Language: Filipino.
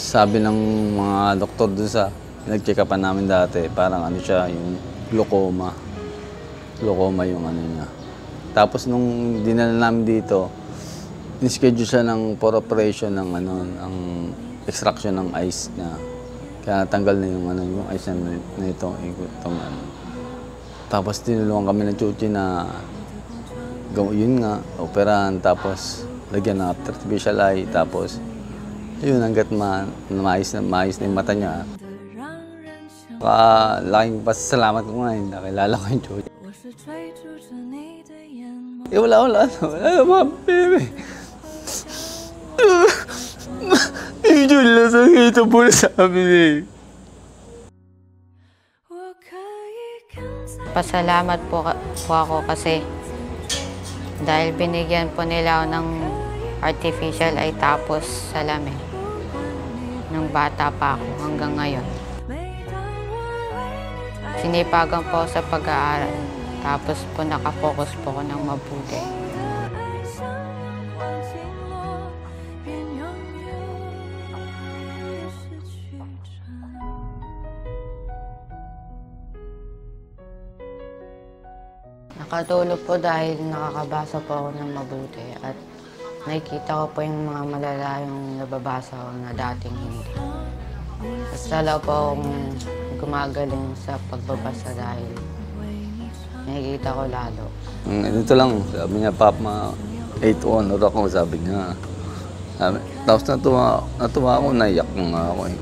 Sabi ng mga doktor dun sa nag-check-upan namin dati, parang ano siya, yung glaucoma. Glaucoma yung ano niya. Tapos nung dinala namin dito, in-schedule siya for operation ng ng extraction ng ice niya. Kaya natanggal na yung yung ice na ito, itong ano. Tapos tinulungan kami ng chuchi na yun nga, operahan, tapos lagyan ng artificial eye, tapos yun hanggat maayos na yung mata niya. Laking pasasalamat ko nga, nakilala ko yung chuchi. Wala mga bebe. Medyo lasang ito po sabi niya. Pasalamat po ako kasi dahil binigyan po nila ako ng artificial eye tapos salamin nung bata pa ako hanggang ngayon. Sinipagan po ako sa pag-aaral tapos po nakafocus po ako ng mabuti. Nakatulog po dahil nakakabasa po ako ng mabuti at nakikita ko po yung mga malalayong nababasa ko na dating hindi. At lalo po akong gumagaling sa pagbabasa dahil nakikita ko lalo. Ito lang, sabi niya, Pap, 8 honor ako, sabi niya. Tapos natuwa ako, naiyak nga ako eh.